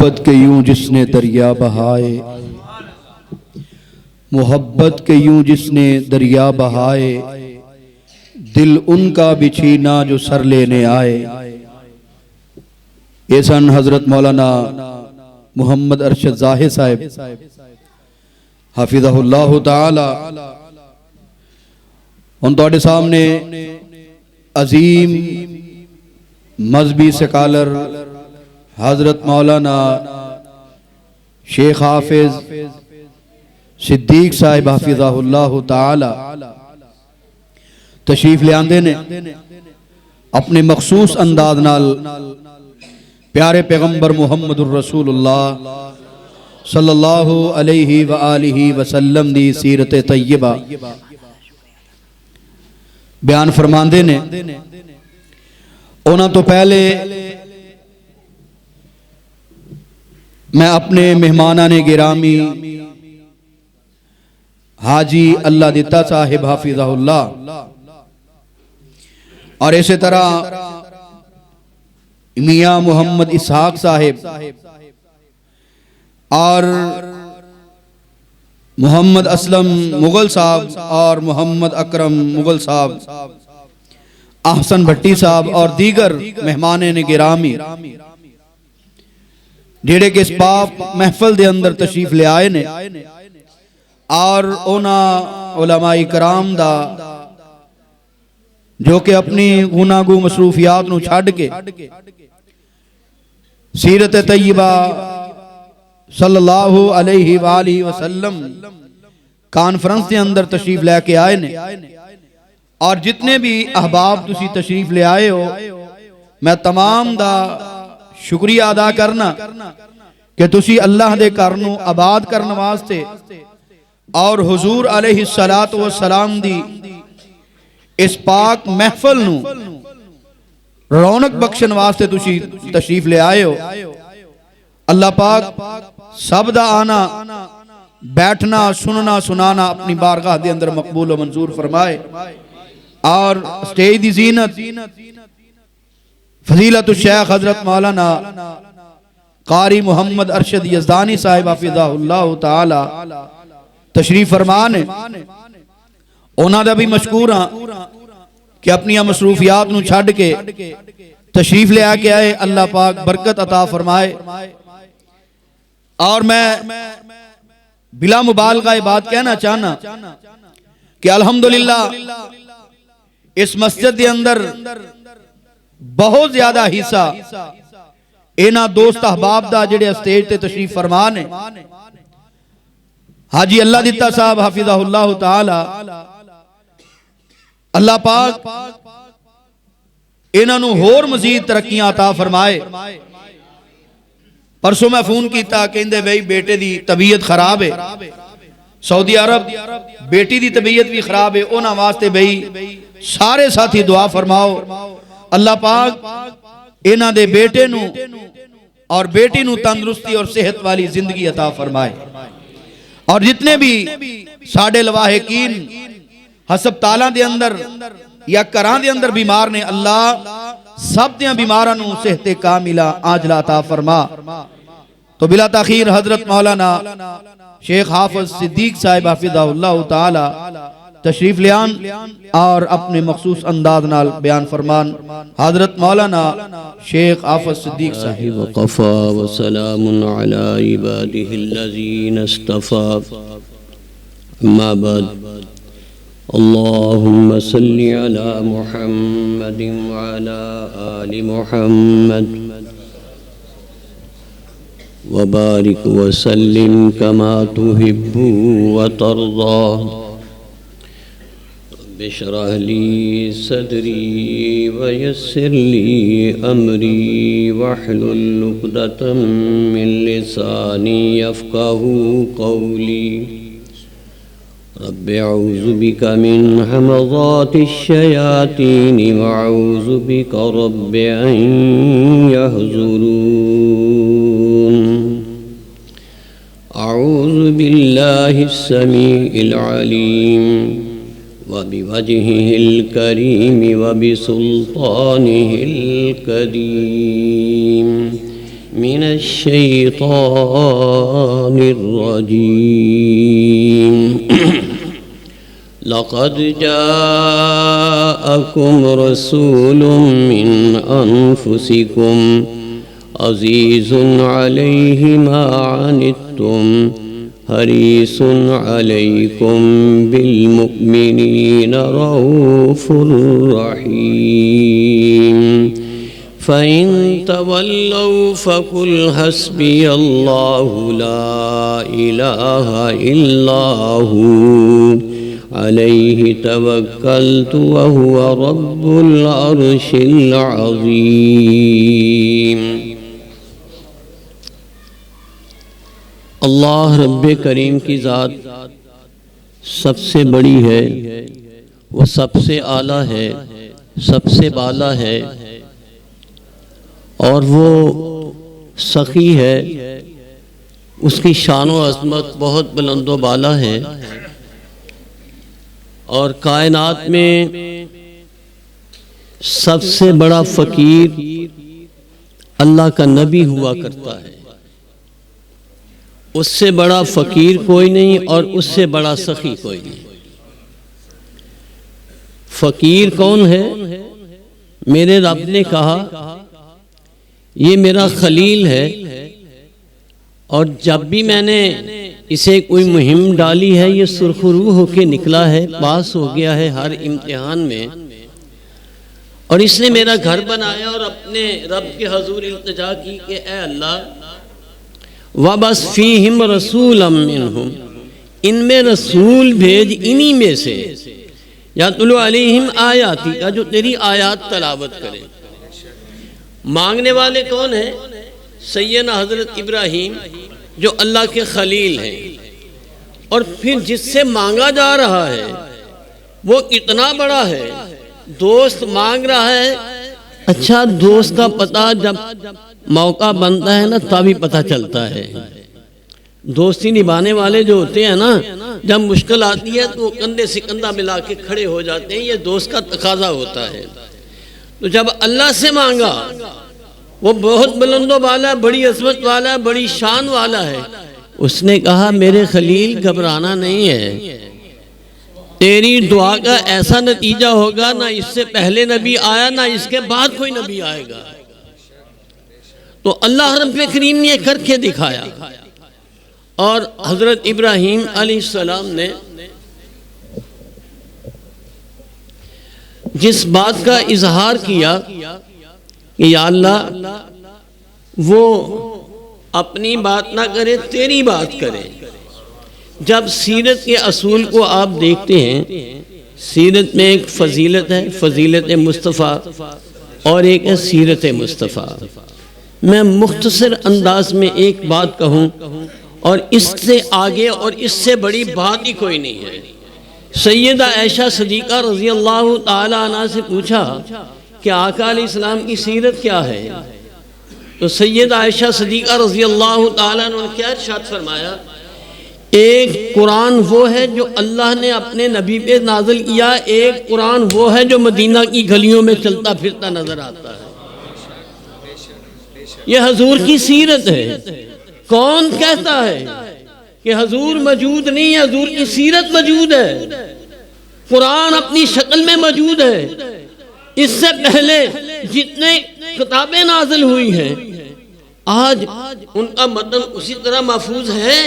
محبت کے یوں جس نے دریا بہائے، محبت کے یوں جس نے دریا بہائے، دل ان کا بھی چھینا جو سر لینے آئے۔ ایسن حضرت مولانا محمد ارشد ظاہر صاحب حفظہ اللہ تعالی ان توڑے سامنے عظیم مذہبی سکالر حضرت مولانا شیخ حافظ صدیق صاحب حفظہ اللہ تعالی تشریف لے آندے نے اپنے مخصوص انداز نال پیارے پیغمبر محمد الرسول اللہ صلی اللہ علیہ وآلہ وسلم دی سیرت طیبہ بیان فرماندے نے۔ اونا تو پہلے میں اپنے مہمانان گرامی حاجی اللہ دیتا صاحب حافظہ اللہ اور اسی طرح میاں محمد اسحاق صاحب اور محمد اسلم مغل صاحب اور محمد اکرم مغل صاحب، احسن بھٹی صاحب اور دیگر مہمانین گرامی جیڑے کہ اس پاک محفل دے اندر تشریف لے آئے نے اور اونا علماء کرام دا جو کہ اپنی گناہگو مصروفیات نو چھاڑ کے سیرت طیبہ صلی اللہ علیہ وآلہ وسلم کانفرنس دے اندر تشریف لے کے آئے نے اور جتنے بھی احباب تسی تشریف لے آئے ہو میں تمام دا شکریہ ادا کرنا کہ تسی اللہ دے کرنو آباد کرنے واسطے اور حضور علیہ السلام دی اس پاک محفل نو رونق بخشن واسطے تسی تشریف لے آئے ہو۔ اللہ پاک سب دا آنا بیٹھنا سننا سنانا اپنی بارگاہ دے اندر مقبول و منظور فرمائے اور سٹیج دی زینت فضیلت الشیخ حضرت مولانا قاری محمد ارشد یزدانی صاحب حفظہ اللہ تعالی تشریف فرمانے اونا دا بھی مشکور ہاں کہ اپنی مصروفیات نو چھڑ کے تشریف لے آکے آئے۔ اللہ پاک برکت عطا فرمائے اور میں بلا مبالغہ بات کہنا چاہنا کہ الحمدللہ اس مسجد دے اندر بہت زیادہ حصہ اینا دوست احباب دا جڑے اسٹیج تے تشریف فرمانے حاجی اللہ دیتا صاحب حفظہ اللہ تعالی اللہ پاک اینا نو ہور مزید ترقیاں عطا فرمائے۔ پرسوں میں فون کیتا کہندے بھئی بیٹے دی طبیعت خراب ہے، سعودی عرب بیٹی دی طبیعت بھی خراب ہے، اونا واسطے بھئی سارے ساتھی دعا فرماؤ اللہ پاک اینا دے بیٹے نو اور بیٹی نو تندرستی اور صحت والی زندگی عطا فرمائے اور جتنے بھی ساڑھے لواحقین ہسپتالاں دے اندر یا کران دے اندر بیمار نے اللہ سب دیاں بیمارانوں صحت کاملہ عاجلہ عطا فرما۔ تو بلا تاخیر حضرت مولانا شیخ حافظ صدیق صاحب حفظہ اللہ تعالی تشریف لیان اور اپنے مخصوص انداز نال بیان فرمان۔ حضرت مولانا شیخ حافظ صدیق صاحب وقفا وسلام علی عباده الذین اصطفا اما بعد اللهم صل على محمد وعلى آل محمد وبارك وسلم كما تحب وترضى رب اشرح لي صدري ويسر لي أمري واحلل عقدة من لساني يفقهوا قولي رب اعوذ بك من همضات الشياطين واعوذ بك رب ان يحضرون اعوذ بالله السميع العليم وبوجهه الكريم وبسلطانه القديم من الشيطان الرجيم لقد جاءكم رسول من أنفسكم عزيز عليه ما عنتم حريص عليكم بالمؤمنين رؤوف رحيم فإن تولوا فقل حسبي الله لا إله إلا هو عليه توكلت وهو رب العرش العظيم۔ اللہ رب کریم کی ذات سب سے بڑی ہے، وہ سب سے اعلیٰ ہے، سب سے بالا ہے، اور وہ سخی ہے، اس کی شان و عظمت بہت بلند و بالا ہے، اور کائنات میں سب سے بڑا فقیر اللہ کا نبی ہوا کرتا ہے۔ اس سے بڑا فقیر کوئی نہیں اور اس سے بڑا سخی کوئی نہیں۔ فقیر کون ہے؟ میرے رب نے کہا یہ میرا خلیل ہے، اور جب بھی میں نے اسے کوئی مہم ڈالی ہے یہ سرخرو ہو کے نکلا ہے، پاس ہو گیا ہے ہر امتحان میں، اور اس نے میرا گھر بنایا اور اپنے رب کے حضور التجا کی کہ اے اللہ وَبَسْ فِيهِمْ رَسُولًا مِّنْهُمْ، ان میں رسول بھیج انہی میں سے، یَتْلُو عَلَيْهِمْ آیَاتِکَ، جو تیری آیات تلاوت کرے۔ مانگنے والے کون ہیں؟ سیدنا حضرت ابراہیم جو اللہ کے خلیل ہیں، اور پھر جس سے مانگا جا رہا ہے وہ کتنا بڑا ہے، دوست مانگ رہا ہے۔ اچھا دوست کا پتہ جب موقع بنتا ہے نا تبھی پتہ چلتا ہے۔ دوستی نبھانے والے جو ہوتے ہیں نا، جب مشکل آتی ہے تو وہ کندھے سے کندھا ملا کے کھڑے ہو جاتے ہیں، یہ دوست کا تقاضا ہوتا ہے۔ تو جب اللہ سے مانگا، وہ بہت بلند و بالا، بڑی عظمت والا، بڑی شان والا ہے، اس نے کہا میرے خلیل گھبرانا نہیں ہے، تیری دعا کا ایسا نتیجہ ہوگا، نہ اس سے پہلے نبی آیا نہ اس کے بعد کوئی نبی آئے گا۔ تو اللہ رب کریم نے کر کے دکھایا، اور حضرت ابراہیم علیہ السلام نے جس بات کا اظہار کیا کہ یا اللہ وہ اپنی بات نہ کرے تیری بات کرے۔ جب سیرت کے اصول کو آپ دیکھتے ہیں، سیرت میں ایک فضیلت ہے، فضیلت مصطفیٰ، اور ایک ہے سیرت مصطفیٰ۔ میں مختصر انداز میں ایک بات کہوں، اور اس سے آگے اور اس سے بڑی بات ہی کوئی نہیں ہے۔ سیدہ عائشہ صدیقہ رضی اللہ تعالی عنہ سے پوچھا کہ آقا علیہ السلام کی سیرت کیا ہے؟ تو سیدہ عائشہ صدیقہ رضی اللہ تعالی عنہ نے کیا ارشاد فرمایا؟ ایک قرآن وہ ہے جو اللہ نے اپنے نبی پہ نازل کیا، ایک قرآن وہ ہے جو مدینہ کی گلیوں میں چلتا پھرتا نظر آتا ہے۔ یہ حضور کی سیرت ہے۔ کون کہتا ہے کہ حضور موجود نہیں ہے؟ حضور کی سیرت موجود ہے، قرآن اپنی شکل میں موجود ہے۔ اس سے پہلے جتنے کتابیں نازل ہوئی ہیں آج ان کا متن اسی طرح محفوظ ہے۔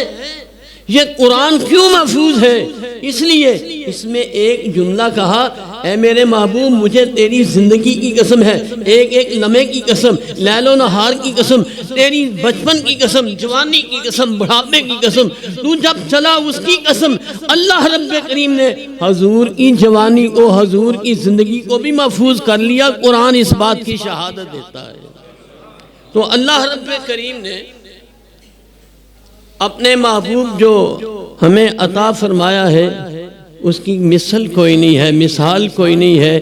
یہ قرآن کیوں محفوظ ہے؟ اس لیے اس میں ایک جملہ کہا، اے میرے محبوب مجھے تیری زندگی کی قسم ہے، ایک ایک لمحے کی قسم، لیل و نہار کی قسم، تیری بچپن کی قسم، جوانی کی قسم، بڑھاپے کی قسم، تو جب چلا اس کی قسم۔ اللہ رب کریم نے حضور کی جوانی کو، حضور کی زندگی کو بھی محفوظ کر لیا۔ قرآن اس بات کی شہادت دیتا ہے۔ تو اللہ رب کریم نے اپنے محبوب جو ہمیں عطا فرمایا ہے اس کی مثل کوئی نہیں ہے، مثال کوئی نہیں ہے۔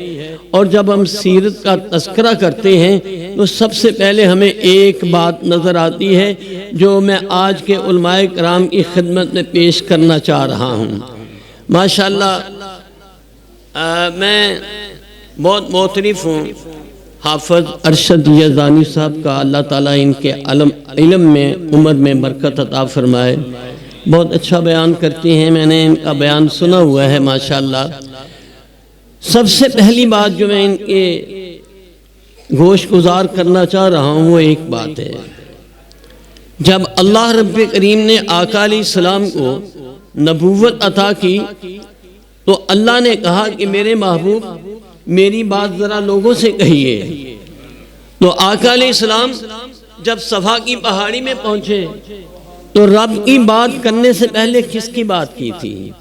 اور جب ہم سیرت کا تذکرہ کرتے ہیں تو سب سے پہلے ہمیں ایک بات نظر آتی ہے جو میں آج کے علماء کرام کی خدمت میں پیش کرنا چاہ رہا ہوں۔ ماشاءاللہ میں بہت معترف ہوں حافظ ارشد یزدانی صاحب کا اللہ تعالیٰ ان کے علم میں عمر میں برکت عطا فرمائے، بہت اچھا بیان کرتی ہیں، میں نے ان کا بیان سنا ہوا ہے ماشاءاللہ۔ سب سے پہلی بات جو میں ان کے گوش گزار کرنا چاہ رہا ہوں وہ ایک بات ہے، جب اللہ رب کریم نے آقا علیہ السلام کو نبوت عطا کی تو اللہ نے کہا کہ میرے محبوب میری بات ذرا لوگوں سے کہیے۔ تو آقا علیہ السلام جب صفا کی پہاڑی میں پہنچے تو رب کی بات کرنے سے پہلے کس کی بات کی تھی؟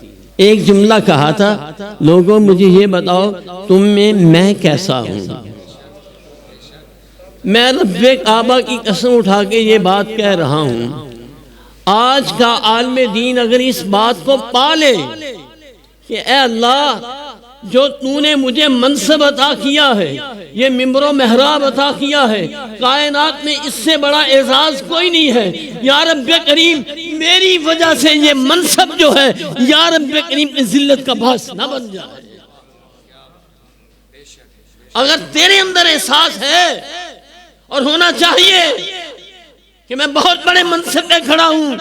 ایک جملہ کہا تھا، لوگوں مجھے یہ بتاؤ تم میں کیسا ہوں؟ میں رب کعبہ کی قسم اٹھا کے یہ بات کہہ رہا ہوں، آج کا عالم دین اگر اس بات کو پالے کہ اے اللہ جو تو نے مجھے منصب عطا کیا ہے، یہ ممبر و محراب عطا کیا ہے، کائنات میں اس سے بڑا اعزاز کوئی نہیں ہے، یا رب کریم میری وجہ سے یہ منصب جو ہے یا رب کریم کی ذلت کا باعث نہ بن جائے۔ اگر تیرے اندر احساس ہے اور ہونا چاہیے کہ میں بہت بڑے منصب پہ کھڑا ہوں،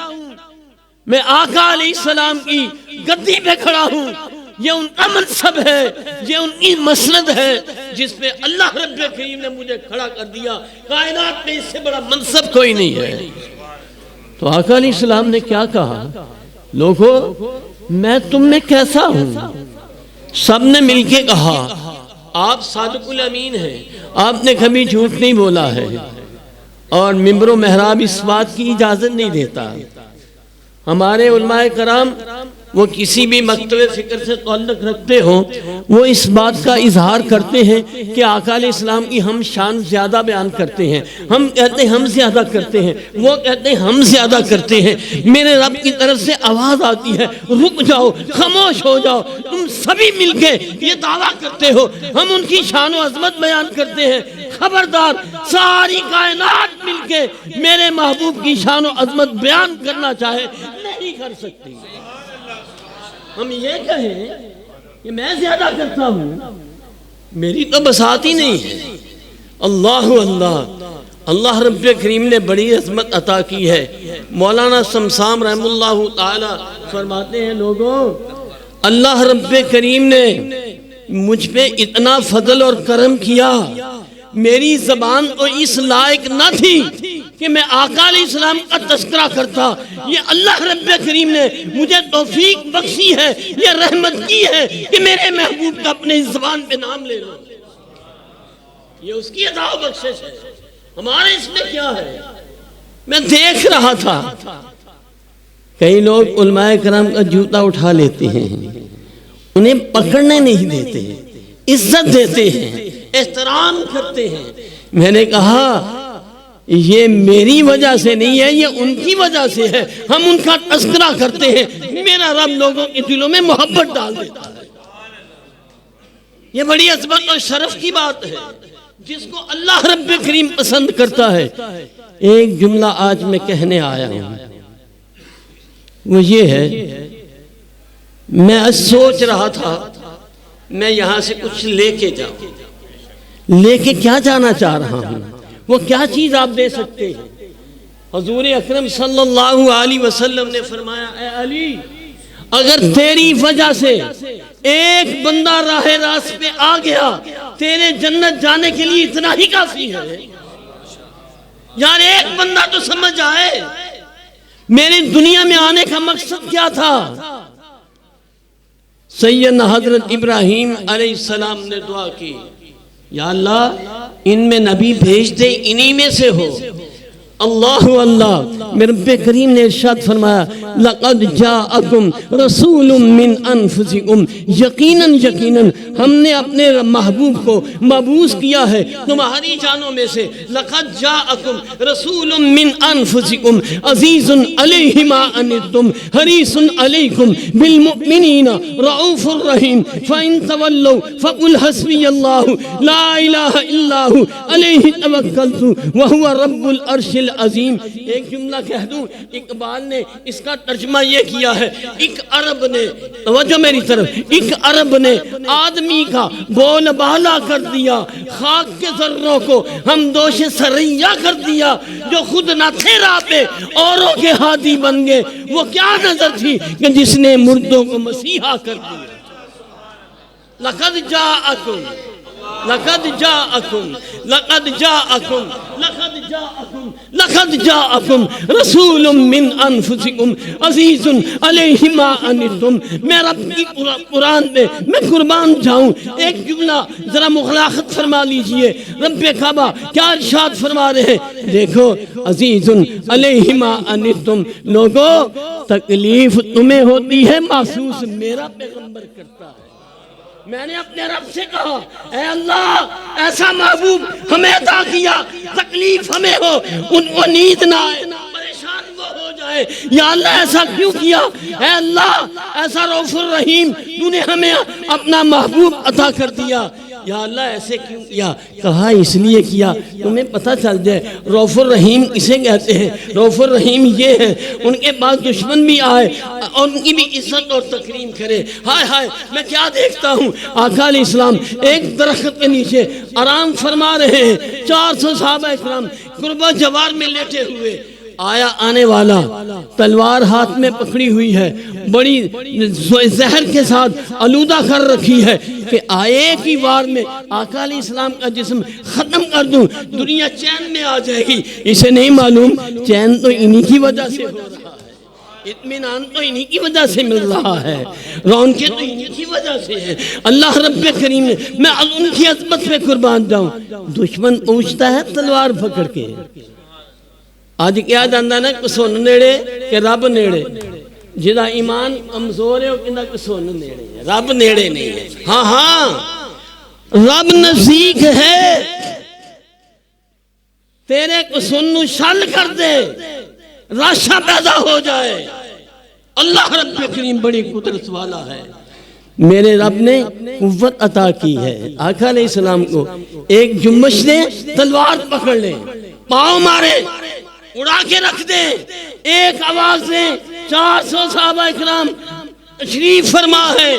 میں آقا علیہ السلام کی گدی پہ کھڑا ہوں، یہ ان کا منصب ہے، یہ ان کی مسند ہے جس پہ اللہ رب کریم نے مجھے کھڑا کر دیا، کائنات میں اس سے بڑا منصب کوئی نہیں ہے۔ تو آقا علیہ السلام نے کیا کہا؟ لوگو میں تم میں کیسا ہوں؟ سب نے مل کے کہا آپ صادق الامین ہیں، آپ نے کبھی جھوٹ نہیں بولا ہے، اور ممبر و محراب اس بات کی اجازت نہیں دیتا۔ ہمارے علماء کرام وہ کسی بھی مکتب فکر سے تعلق رکھتے ہوں وہ اس بات کا اظہار کرتے ہیں کہ آقا علیہ السلام کی ہم شان زیادہ بیان کرتے ہیں، ہم کہتے ہیں ہم زیادہ کرتے ہیں، وہ کہتے ہیں ہم زیادہ کرتے ہیں۔ میرے رب کی طرف سے آواز آتی ہے رک جاؤ، خاموش ہو جاؤ، تم سبھی مل کے یہ دعویٰ کرتے ہو ہم ان کی شان و عظمت بیان کرتے ہیں، خبردار ساری کائنات مل کے میرے محبوب کی شان و عظمت بیان کرنا چاہے نہیں کر سکتی۔ ہم یہ کہیں کہ میں زیادہ کرتا ہوں، میری تو بساط ہی نہیں ہے۔ اللہ اللہ رب کریم نے بڑی عظمت عطا کی ہے۔ مولانا سمسام رحم اللہ تعالی فرماتے ہیں لوگوں اللہ رب کریم نے مجھ پہ اتنا فضل اور کرم کیا، میری زبان تو اس لائق نہ تھی کہ میں آقا علیہ السلام کا تذکرہ کرتا، یہ اللہ رب کریم نے مجھے توفیق بخشی ہے، یہ رحمت کی ہے کہ میرے محبوب کا اپنے زبان پہ نام لے لو، یہ اس کی عطا و بخشش ہے، ہمارے اس میں کیا ہے؟ میں دیکھ رہا تھا کئی لوگ علماء کرام کا جوتا اٹھا لیتے ہیں، انہیں پکڑنے نہیں دیتے، عزت دیتے ہیں، احترام کرتے ہیں۔ میں نے کہا یہ میری وجہ سے نہیں ہے، یہ ان کی وجہ سے ہے، ہم ان کا تذکرہ کرتے ہیں، میرا رب لوگوں کے دلوں میں محبت ڈال دیتا ہے۔ یہ بڑی عظمت اور شرف کی بات ہے جس کو اللہ رب کریم پسند کرتا ہے۔ ایک جملہ آج میں کہنے آیا ہوں، وہ یہ ہے، میں سوچ رہا تھا میں یہاں سے کچھ لے کے جاؤں، لے کے کیا جانا چاہ رہا ہوں، وہ کیا چیز آپ دے سکتے ہیں؟ حضور اکرم صلی اللہ علیہ وسلم نے فرمایا اے علی اگر تیری وجہ سے ایک بندہ راہ راست پہ آ گیا تیرے جنت جانے کے لیے اتنا ہی کافی ہے۔ یار ایک بندہ تو سمجھ آئے میری دنیا میں آنے کا مقصد کیا تھا۔ سیدنا حضرت ابراہیم علیہ السلام نے دعا کی یا اللہ ان میں نبی بھیج دے، انہی میں سے ہو۔ اللہ میرے رب کریم نے ارشاد فرمایا لقد جاءکم رسول من انفسکم، یقیناً ہم نے اپنے محبوب کو مبعوث کیا ہے تمہاری جانوں میں سے۔ لقد جاءکم رسول من انفسکم عزیز علیہ ما عنتم حریص علیکم بالمؤمنین رؤوف الرحیم فإن تولوا فقل حسبی اللہ لا الہ الا هو علیہ توکلت وهو رب العرش العظیم. ایک جملہ کہہ دوں، اقبال نے اس کا ترجمہ یہ کیا ہے، ایک عرب نے، توجہ میری طرف، ایک عرب نے آدمی کا بول بالا کر دیا، خاک کے ذروں کو ہم دوش سریا کر دیا. جو خود نہ تھے راہ پہ اوروں کے ہادی بن گئے، وہ کیا نظر تھی کہ جس نے مردوں کو مسیحا کر دیا. لقد جاءکم لقد جاءکم لقد جاءکم لقد جاءکم لقد جاءکم رسول من انفسکم عزیز علیہ ما عنتم. میں رب کی قرآن پہ میں قربان جاؤں، ایک جملہ ذرا مخلاقت فرما لیجئے. رب کعبہ کیا ارشاد فرما رہے ہیں؟ دیکھو، عزیز علیہ ما عنتم، لوگوں تکلیف تمہیں ہوتی ہے محسوس میرا پیغمبر کرتا ہے. میں نے اپنے رب سے کہا، اے اللہ ایسا محبوب ہمیں عطا کیا، تکلیف ہمیں ہو، ان کو نیند نہ آئے، پریشان وہ ہو جائے. یا اللہ ایسا کیوں کیا؟ اے اللہ ایسا رؤوف الرحیم تو نے ہمیں اپنا محبوب عطا کر دیا. یا اللہ ایسے کیوں کیا؟ کہا اس لیے کیا تمہیں پتہ چل جائے رؤوف الرحیم کسے کہتے ہیں. رؤوف الرحیم یہ ہے، ان کے پاس دشمن بھی آئے اور ان کی بھی عزت اور تکریم کرے. ہائے ہائے میں کیا دیکھتا ہوں، آقا علیہ السلام ایک درخت کے نیچے آرام فرما رہے ہیں، 400 صحابہ اکرام قرب و جوار میں لیٹے ہوئے. آیا آنے والا تلوار ہاتھ میں پکڑی ہوئی ہے، بڑی زہر کے ساتھ آلودہ کر رکھی ہے کہ آئے کی وار میں آقا علیہ السلام کا جسم ختم کر دوں، دنیا چین میں آ جائے گی. اسے نہیں معلوم چین تو انہی کی وجہ سے ہو رہا ہے، اطمینان تو انہی کی وجہ سے مل رہا ہے، رونقیں تو انہی کی وجہ سے ہے. اللہ رب کریم نے، میں ان کی عظمت پہ قربان جاؤں. دشمن پوچھتا ہے تلوار پکڑ کے، آج کیا جاندا نا کسون نیڑے کہ رب نیڑے. جدا ایمان کمزور ہے وہ کہندا کسون نیڑے ہے، رب نیڑے نہیں ہے. ہاں ہاں رب نزدیک ہے، تیرے کسون نو شل کر دے، راشا پیدا ہو جائے. اللہ رب کریم بڑی قدرت والا ہے. میرے رب نے قوت عطا کی ہے. آقا علیہ السلام کو ایک جمش نے تلوار پکڑ لے، پاؤں مارے، اڑا کے رکھ دیں، ایک آواز دیں، 400 صحابہ اکرام تشریف فرما ہے،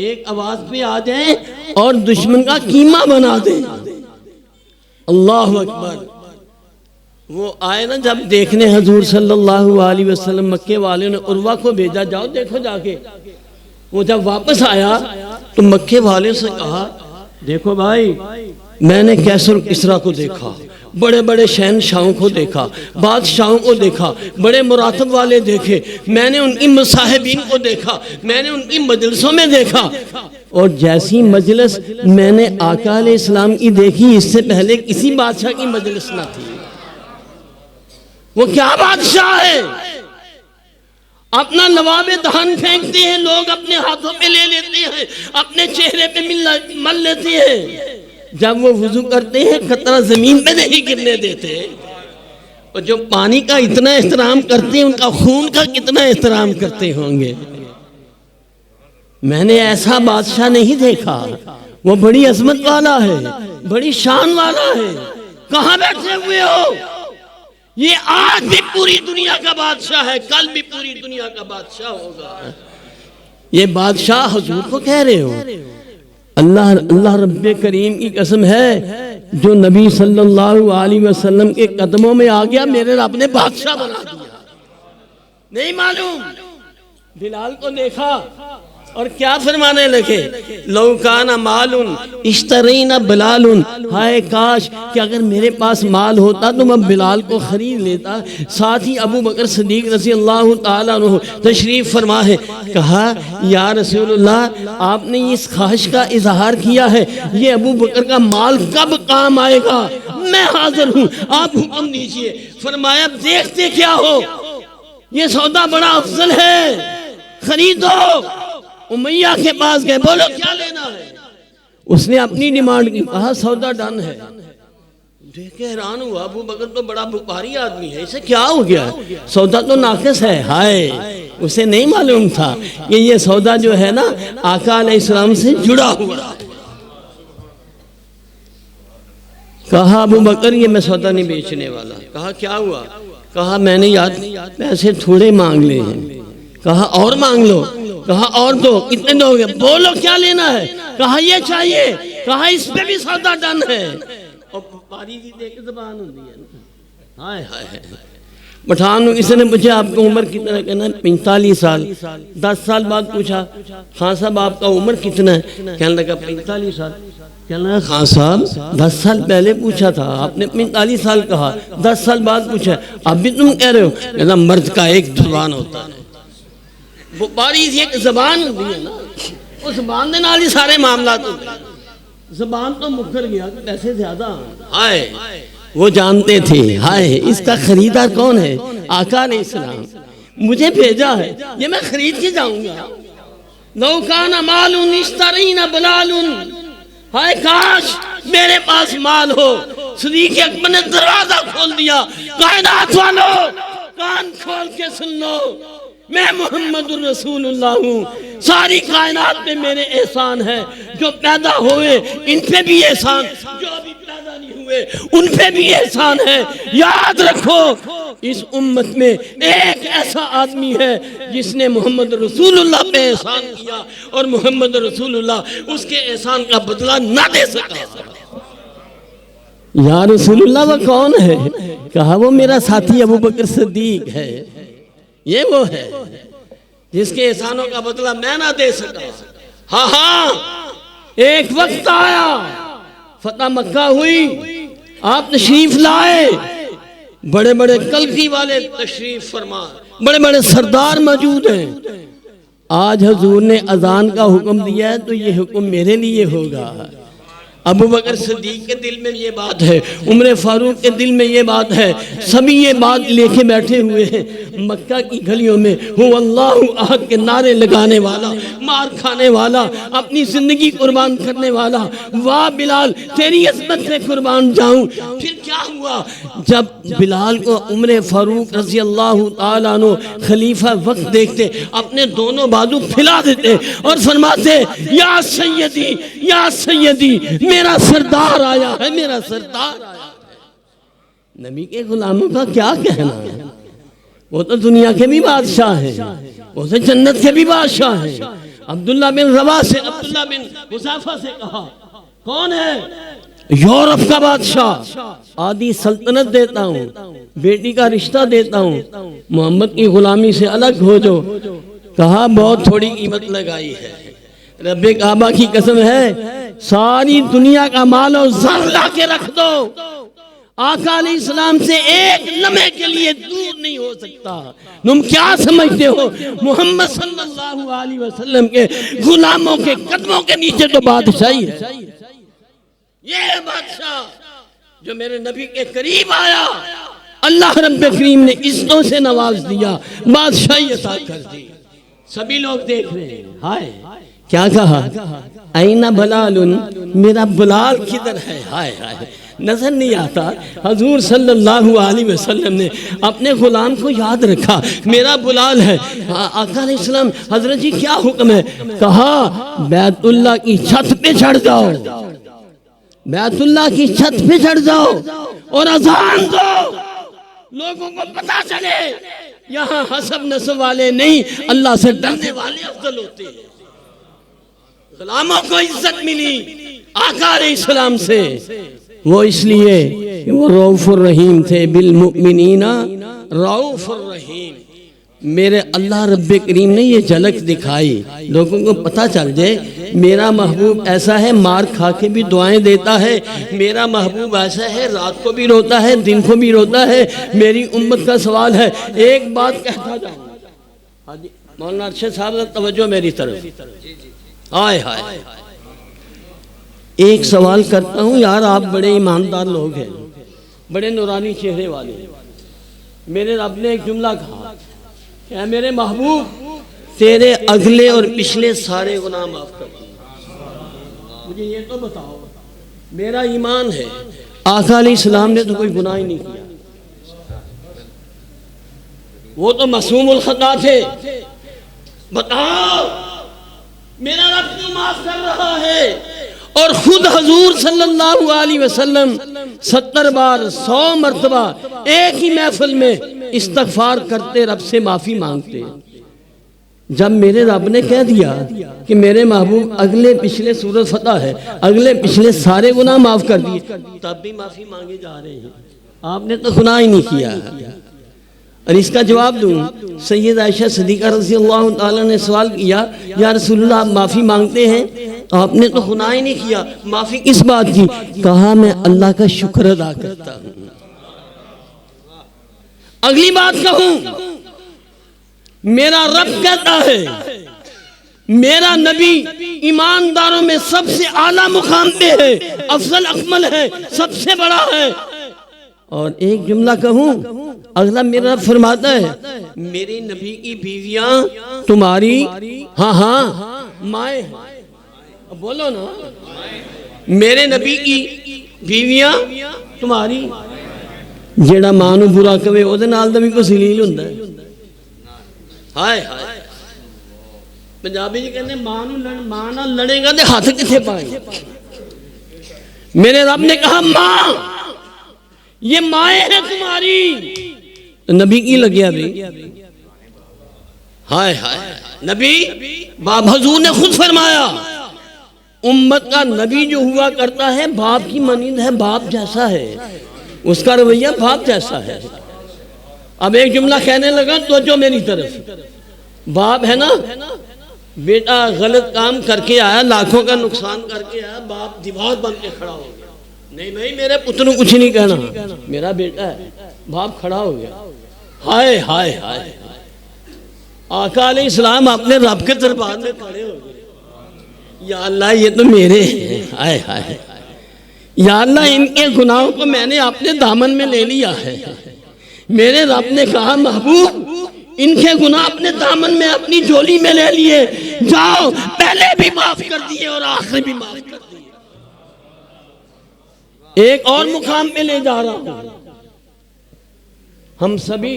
ایک آواز پہ آ جائیں اور دشمن کا قیمہ بنا دیں. اللہ اکبر. وہ آئے نا جب دیکھنے حضور صلی اللہ علیہ وسلم، مکے والے نے عروہ کو بھیجا، جاؤ دیکھو جا کے. وہ جب واپس آیا تو مکے والے سے کہا، دیکھو بھائی میں نے کیسر کسرا کو دیکھا، بڑے بڑے شہنشاہوں کو دیکھا، بادشاہوں کو دیکھا، بڑے مراتب والے دیکھے، میں نے ان کی مصاحبین کو دیکھا، میں نے ان کی مجلسوں میں دیکھا، اور جیسی مجلس میں نے آقا علیہ السلام کی دیکھی اس سے پہلے کسی بادشاہ کی مجلس نہ تھی. وہ کیا بادشاہ ہے؟ اپنا لواب دہن پھینکتے ہیں لوگ، اپنے ہاتھوں پہ لے لیتے ہیں، اپنے چہرے پہ مل لیتے ہیں. جب وہ وضو کرتے ہیں قطرہ زمین پہ نہیں گرنے دیتے. اور جو پانی کا اتنا احترام کرتے ہیں ان کا خون کا کتنا احترام کرتے ہوں گے. میں نے ایسا بادشاہ نہیں دیکھا. وہ بڑی عظمت والا ہے، بڑی شان والا ہے. کہاں بیٹھے ہوئے ہو؟ یہ آج بھی پوری دنیا کا بادشاہ ہے، کل بھی پوری دنیا کا بادشاہ ہوگا. یہ بادشاہ حضور کو کہہ رہے ہو؟ اللہ رب کریم کی قسم ہے جو نبی صلی اللہ علیہ وسلم کے قدموں میں آ گیا، میرے رب نے بادشاہ بنا دیا. نہیں معلوم. بلال کو دیکھا اور کیا فرمانے لگے، لو کان مال اشترینا بلال. ہائے کاش کہ اگر میرے پاس مال ہوتا تو میں بلال کو خرید لیتا. ساتھ ہی ابو بکر صدیق رضی اللہ تعالیٰ عنہ تشریف فرما ہے. کہا یا رسول اللہ آپ نے اس خواہش کا اظہار کیا ہے، یہ ابو بکر کا مال کب کام آئے گا؟ میں حاضر ہوں، آپ حکم دیجئے. فرمایا دیکھتے کیا ہو، یہ سودا بڑا افضل ہے، خریدو. امیہ کے پاس گئے، بولو کیا لینا ہے؟ اس نے اپنی ڈیمانڈ کی، کہا سودا ڈن ہے. دیکھ کے حیران ہوا، ابو بکر تو بڑا بھاری آدمی ہے، اسے کیا ہو گیا؟ سودا تو ناقص ہے. ہائے اسے نہیں معلوم تھا کہ یہ سودا جو ہے نا آقا علیہ السلام سے جڑا ہوا. کہا ابو بکر یہ میں سودا نہیں بیچنے والا۔ کہا کیا ہوا؟ کہا میں نے یاد پیسے تھوڑے مانگ لے ہیں۔ کہا اور مانگ لو۔ کہا اور دو۔ کتنے دو گے؟ بولو کیا لینا ہے؟ کہا یہ چاہیے۔ کہا اس پہ بھی سودا ڈن ہے۔ اور پاری کی دیکھ زبان ہوتی ہے نا، ہائے ہائے۔ پٹھان کسی نے پوچھا آپ کو عمر کتنا ہے؟ کہنا 45 سال۔ 10 سال بعد پوچھا خان صاحب آپ کا عمر کتنا ہے؟ کہنے لگا 45 سال۔ کہنے لگا خان صاحب 10 سال پہلے پوچھا تھا آپ نے 45 سال کہا، 10 سال بعد پوچھا اب بھی تم کہہ رہے ہو؟ کہنا مرد کا ایک زبان ہوتا ہے، وہ باری ایک زبان ہوتی ہے نا، اس زبان دے نال ہی سارے معاملات ہوتے ہیں۔ زبان تو مکر گیا کہ پیسے زیادہ، ہائے وہ جانتے تھے ہائے اس کا خریدار کون ہے؟ آقا علیہ السلام مجھے بھیجا ہے، یہ میں خرید کے جاؤں گا۔ لو کان مال اشترین بلال، ہائے کاش میرے پاس مال ہو۔ صدیق اکبر نے دروازہ کھول دیا، کائنات والو کان کھول کے سن لو، میں محمد الرسول اللہ ہوں، ساری کائنات میں میرے احسان ہے، جو پیدا ہوئے ان پہ بھی احسان، جو ابھی پیدا نہیں ہوئے ان پہ بھی احسان ہے۔ یاد رکھو اس امت میں ایک ایسا آدمی ہے جس نے محمد رسول اللہ پہ احسان کیا اور محمد رسول اللہ اس کے احسان کا بدلہ نہ دے سکا۔ یا رسول اللہ وہ کون ہے؟ کہا وہ میرا ساتھی ابو بکر صدیق ہے، یہ وہ ہے جس کے احسانوں کا بدلہ میں نہ دے سکا۔ ہاں ہاں ایک وقت آیا، فتح مکہ ہوئی، آپ تشریف لائے، بڑے بڑے کلکی والے تشریف فرما، بڑے بڑے سردار موجود ہیں۔ آج حضور نے اذان کا حکم دیا ہے تو یہ حکم میرے لیے ہوگا۔ ابو بکر صدیق کے دل میں یہ بات ہے، عمر فاروق کے دل میں یہ بات ہے، سبھی یہ بات لے کے بیٹھے ہوئے ہیں۔ مکہ کی گلیوں میں ہو اللہ احد کے نعرے لگانے والا، مار کھانے والا، اپنی زندگی قربان کرنے والا، واہ بلال تیری عظمت سے قربان جاؤں۔ پھر کیا ہوا؟ جب بلال کو عمر فاروق رضی اللہ تعالیٰ عنہ خلیفہ وقت دیکھتے اپنے دونوں بازو پھیلا دیتے اور فرماتے یا سیدی یا سیدی، میرا سردار آیا ہے، میرا سردار آیا ہے۔ نبی کے غلاموں کا کیا کہنا ہے؟ وہ تو دنیا کے بھی بادشاہ ہیں، وہ تو جنت کے بھی بادشاہ ہیں۔ عبداللہ بن رواح سے، عبداللہ بن حذیفہ سے کہا کون ہے؟ یورپ کا بادشاہ، آدھی سلطنت دیتا ہوں، بیٹی کا رشتہ دیتا ہوں، محمد کی غلامی سے الگ ہو جو۔ کہا بہت تھوڑی قیمت لگائی ہے، رب کعبہ کی قسم ہے ساری دنیا کا مال و زر لا کے رکھ دو، آقا علیہ السلام سے ایک لمحے کے لیے دور نہیں ہو سکتا۔ تم کیا سمجھتے ہو محمد صلی اللہ علیہ وسلم کے غلاموں کے قدموں کے نیچے تو بادشاہی ہے۔ یہ بادشاہ جو میرے نبی کے قریب آیا، اللہ رب کریم نے عزتوں سے نواز دیا، بادشاہی عطا کر دی۔ سبھی لوگ دیکھ رہے ہیں، ہائے کیا کہا؟ اینہ بلال، میرا بلال کدھر ہے؟ ہائے ہائے نظر نہیں آتا۔ حضور صلی اللہ علیہ وسلم نے اپنے غلام کو یاد رکھا، میرا بلال ہے۔ آقا علیہ السلام حضرت جی کیا حکم ہے؟ کہا بیت اللہ کی چھت پہ چڑھ جاؤ، بیت اللہ کی چھت پہ چڑھ جاؤ اور اذان دو، لوگوں کو پتا چلے یہاں حسب نسب والے نہیں، اللہ سے ڈرنے والے افضل ہوتے ہیں۔ غلاموں کو عزت ملی آقا علیہ السلام سے، وہ اس لیے کہ وہ رؤوف الرحیم تھے، بالمؤمنین رؤوف الرحیم۔ میرے اللہ رب کریم نے یہ جھلک دکھائی، لوگوں کو پتہ چل جائے میرا محبوب ایسا ہے مار کھا کے بھی دعائیں دیتا ہے، میرا محبوب ایسا ہے رات کو بھی روتا ہے دن کو بھی روتا ہے۔ میری امت کا سوال ہے، ایک بات کہتا جاؤں، مولانا ارشد صاحب توجہ میری طرف، آئے ہائے ایک سوال کرتا ہوں یار، آپ بڑے ایماندار لوگ ہیں، بڑے نورانی چہرے والے، میرے رب نے ایک جملہ کہا کہ اے میرے محبوب تیرے اگلے اور پچھلے سارے گناہ معاف کر دیں۔ مجھے یہ تو بتاؤ، میرا ایمان ہے آقا علیہ السلام نے تو کوئی گناہ ہی نہیں کیا، وہ تو معصوم الخطا تھے، بتاؤ میرا رب کیوں معاف کر رہا ہے؟ اور خود حضور صلی اللہ علیہ وسلم 70 بار 100 مرتبہ ایک ہی محفل میں استغفار کرتے، رب سے معافی مانگتے۔ جب میرے رب نے کہہ دیا کہ میرے محبوب اگلے پچھلے سورۃ فتح ہے، اگلے پچھلے سارے گناہ معاف کر دیے، تب بھی معافی مانگے جا رہے ہیں، آپ نے تو گناہ ہی نہیں کیا۔ اور اس کا جواب دوں، سید عائشہ صدیقہ رضی اللہ تعالیٰ نے سوال کیا، یا رسول اللہ آپ معافی مانگتے ہیں؟ آپ نے تو گناہ ہی نہیں کیا، معافی کس بات کی؟ کہا میں اللہ کا شکر ادا کرتا ہوں۔ اگلی بات کہوں، میرا رب کہتا ہے میرا نبی ایمانداروں میں سب سے اعلیٰ مقام پہ ہے، افضل اکمل ہے، سب سے بڑا ہے۔ اور ایک جملہ کہوں، اگلا میرا رب فرماتا ہے میرے نبی کی بیویاں تمہاری ہاں مائیں ہیں، بولو نا، میرے نبی کی بیویاں تمہاری، جیڑا ماں نو برا کہے او دے نال دا بھی کوئی ذلیل ہوندا ہے۔ ہائے ہائے، پنجابی جی کہتے ہیں ماں نال لڑے گا تے ہاتھ کتھے پائے گا۔ میرے رب نے کہا ماں یہ مائیں ہیں تمہاری، نبی کی لگیا بھی، ہائے ہائے، نبی باپ حضور نے خود فرمایا امت کا نبی جو ہوا کرتا ہے باپ کی مانند ہے، باپ جیسا ہے، اس کا رویہ باپ جیسا ہے۔ اب ایک جملہ کہنے لگا تو جو میری طرف، باپ ہے نا، بیٹا غلط کام کر کے آیا، لاکھوں کا نقصان کر کے آیا، باپ دیوار بن کے کھڑا ہو گیا، نہیں بھائی میرے پتر کو کچھ نہیں کہنا، میرا بیٹا ہے، باپ کھڑا ہو گیا۔ ہائے ہائے ہائے، آقا علیہ السلام اپنے رب کے دربار میں کھڑے ہو گئے، یا اللہ یہ تو میرے ہیں، ہائے ہائے، یا اللہ ان کے گناہوں کو میں نے اپنے دامن میں لے لیا ہے۔ میرے رب نے کہا محبوب ان کے گناہ اپنے دامن میں اپنی جولی میں لے لیے، جاؤ پہلے بھی معاف کر دیے اور آخر بھی معاف کر دیے۔ ایک اور مقام پہ لے جا رہا ہوں، ہم سبھی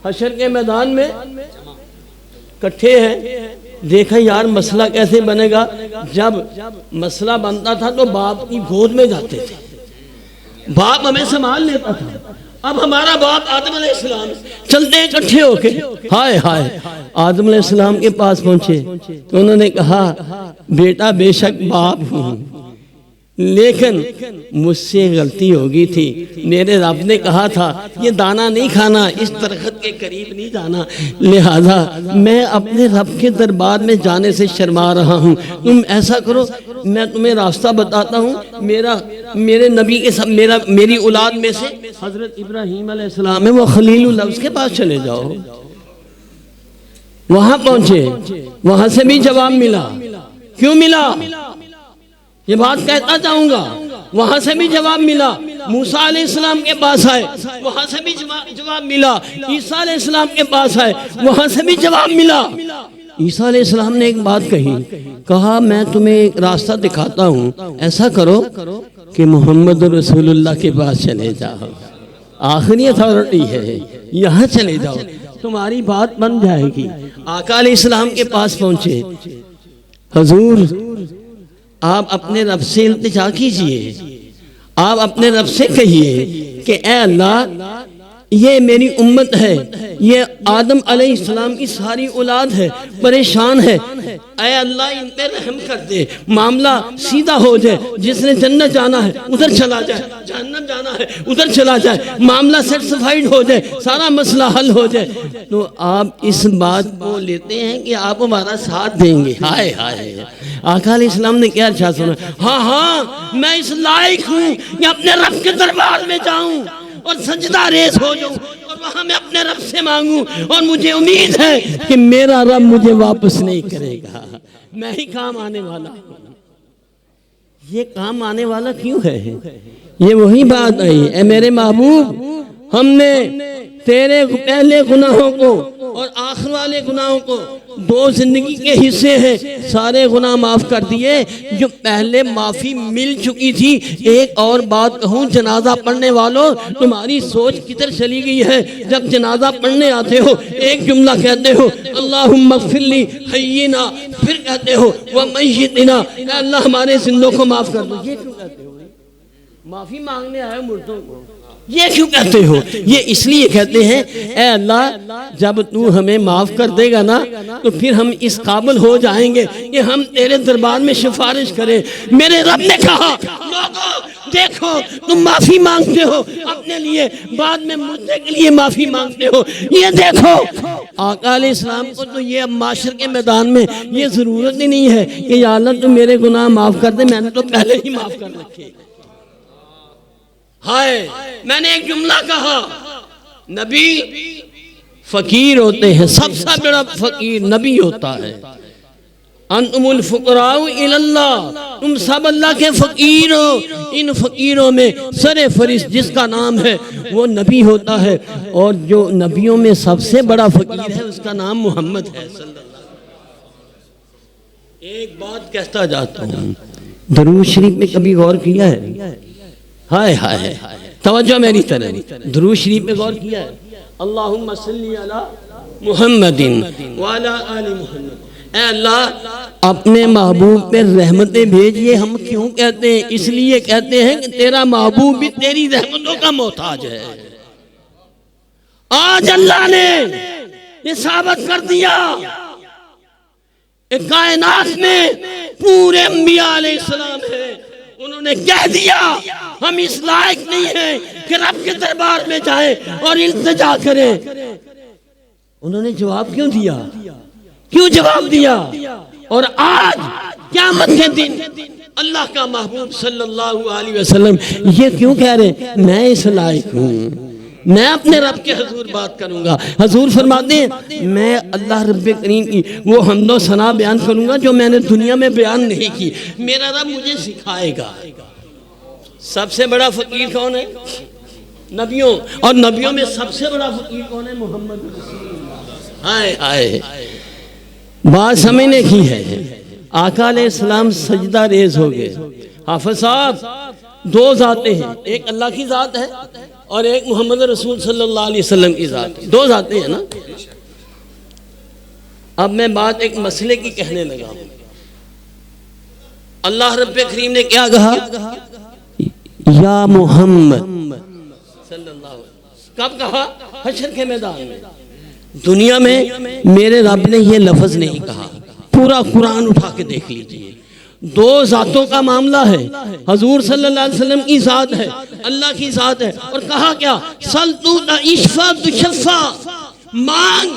حشر کے میدان میں کٹھے ہیں، دیکھا یار مسئلہ کیسے بنے گا۔ جب مسئلہ بنتا تھا تو باپ کی گود میں جاتے تھے، باپ ہمیں سنبھال لیتا تھا۔ اب ہمارا باپ آدم علیہ السلام، چلتے ہیں اکٹھے ہو کے، ہائے ہائے، آدم علیہ السلام کے پاس پہنچے تو انہوں نے کہا بیٹا بے شک باپ ہوں لیکن مجھ سے غلطی ہو گئی تھی، میرے رب نے کہا تھا یہ دانہ نہیں کھانا، اس درخت کے قریب نہیں جانا، لہذا میں اپنے رب کے دربار میں جانے سے شرما رہا ہوں، تم ایسا کرو میں تمہیں راستہ بتاتا ہوں، میرے نبی کے ساتھ میری اولاد میں سے حضرت ابراہیم علیہ السلام ہے، وہ خلیل اللہ، اس کے پاس چلے جاؤ۔ وہاں پہنچے، وہاں سے بھی جواب ملا، کیوں ملا یہ بات کہتا جاؤں گا، وہاں سے بھی جواب ملا۔ موسیٰ علیہ السلام کے پاس آئے، وہاں سے بھی جواب ملا۔ عیسیٰ علیہ السلام کے پاس آئے، وہاں سے بھی جواب ملا۔ عیسیٰ علیہ السلام نے ایک بات کہی، کہا میں تمہیں ایک راستہ دکھاتا ہوں، ایسا کرو کہ محمد رسول اللہ کے پاس چلے جاؤ، آخری اتھارٹی ہے، یہاں چلے جاؤ، تمہاری بات بن جائے گی۔ آقا علیہ السلام کے پاس پہنچے، حضور آپ اپنے رب سے التجا کیجئے، آپ اپنے رب سے کہیے کہ اے اللہ یہ میری امت ہے، یہ آدم علیہ السلام کی ساری اولاد ہے، پریشان ہے، اے اللہ ان پہ رحم کر دے، معاملہ سیدھا ہو جائے، جس نے جنت جانا ہے ادھر چلا جائے، جہنم جانا ہے ادھر چلا جائے، معاملہ سیٹسفائیڈ ہو جائے، سارا مسئلہ حل ہو جائے۔ تو آپ اس بات کو لیتے ہیں کہ آپ ہمارا ساتھ دیں گے؟ ہائے ہائے، آقا علیہ السلام نے کیا ارشاد سنا، ہاں میں اس لائق ہوں کہ اپنے رب کے دربار میں جاؤں اور سجدہ ریز ہو جاؤں اور وہاں میں اپنے رب سے مانگوں، اور مجھے امید ہے کہ میرا رب مجھے واپس نہیں کرے گا، میں ہی کام آنے والا ہوں۔ یہ کام آنے والا کیوں ہے؟ یہ وہی بات آئی، اے میرے محبوب ہم نے تیرے پہلے گناہوں کو اور آخر والے گناہوں کو 2 زندگی کے حصے ہیں، سارے گناہ معاف کر دیے۔ جو پہلے معافی مل چکی تھی، ایک اور بات کہوں، جنازہ پڑھنے والوں، تمہاری سوچ کدھر چلی گئی ہے؟ جب جنازہ پڑھنے آتے ہو ایک جملہ کہتے ہو اللہم اغفر لی حینا، پھر کہتے ہو ومیتنا، اے اللہ ہمارے زندوں کو معاف کر دو۔ یہ کیوں کہتے ہو؟ معافی مانگنے آئے مردوں کو، یہ کیوں کہتے ہو؟ یہ اس لیے کہتے ہیں اے اللہ جب تو ہمیں معاف کر دے گا نا تو پھر ہم اس قابل ہو جائیں گے کہ ہم تیرے دربار میں سفارش کریں۔ میرے رب نے کہا لوگوں دیکھو تم معافی مانگتے ہو اپنے لیے، بعد میں مردے کے لیے معافی مانگتے ہو، یہ دیکھو آقا علیہ السلام کو تو یہ اب معاشر کے میدان میں یہ ضرورت ہی نہیں ہے کہ یا اللہ تو میرے گناہ معاف کر دے، میں نے تو پہلے ہی معاف کر رکھے۔ ہائے میں نے ایک جملہ کہا، نبی فقیر ہوتے ہیں، سب سے بڑا فقیر نبی ہوتا ہے۔ انتم الفقراء الی اللہ، تم سب اللہ کے فقیر ہو۔ ان فقیروں میں سر فہرست جس کا نام ہے وہ نبی ہوتا ہے، اور جو نبیوں میں سب سے بڑا فقیر ہے اس کا نام محمد ہے صلی اللہ علیہ وسلم۔ ایک بات کہتا جاتا ہوں، درود شریف میں کبھی غور کیا ہے؟ ہائے ہائے توجہ میری طرف، درود شریف پہ غور کیا ہے؟ اللہم صلی علی محمد وعلی آل محمد، اے اللہ اپنے محبوب پہ رحمتیں بھیجئے۔ ہم کیوں کہتے ہیں؟ اس لیے کہتے ہیں کہ تیرا محبوب بھی تیری رحمتوں کا محتاج ہے۔ آج اللہ نے یہ ثابت کر دیا کہ کائنات میں پورے انبیاء علیہ السلام ہیں، انہوں نے کہہ دیا ہم اس لائق نہیں ہیں کہ رب کے دربار میں جائیں اور التجا کریں۔ انہوں نے جواب کیوں دیا؟ کیوں جواب دیا؟ اور آج قیامت کے دن اللہ کا محبوب صلی اللہ علیہ وسلم یہ کیوں کہہ رہے ہیں میں اس لائق ہوں، میں اپنے رب کے حضور بات کروں گا؟ حضور فرماتے ہیں میں اللہ رب کریم کی وہ حمد و ثنا بیان کروں گا جو میں نے دنیا میں بیان نہیں کی، میرا رب مجھے سکھائے گا۔ سب سے بڑا فقیر کون ہے؟ نبیوں، اور نبیوں میں سب سے بڑا فقیر کون ہے؟ محمد رسول اللہ۔ ہائے ہائے بات سمجھنے کی ہے۔ آقا علیہ السلام سجدہ ریز ہو گئے۔ حافظ صاحب 2 ذاتیں ہیں، ایک اللہ کی ذات ہے اور ایک محمد رسول صلی اللہ علیہ وسلم کی ذات ہے، 2 ذاتیں ہیں نا۔ اب میں بات ایک مسئلے کی کہنے لگا ہوں۔ اللہ رب کریم نے کیا کہا؟ یا محمد صلی اللہ علیہ وسلم۔ کب کہا؟ حشر کے میدان میں۔ دنیا میں میرے رب نے یہ لفظ نہیں کہا، پورا قرآن اٹھا کے دیکھ لیجئے۔ 2 ذاتوں کا معاملہ ہے، حضور صلی اللہ علیہ وسلم کی ذات ہے، اللہ کی ذات ہے، اور کہا کیا؟ سل تو اشفا تشفا، مانگ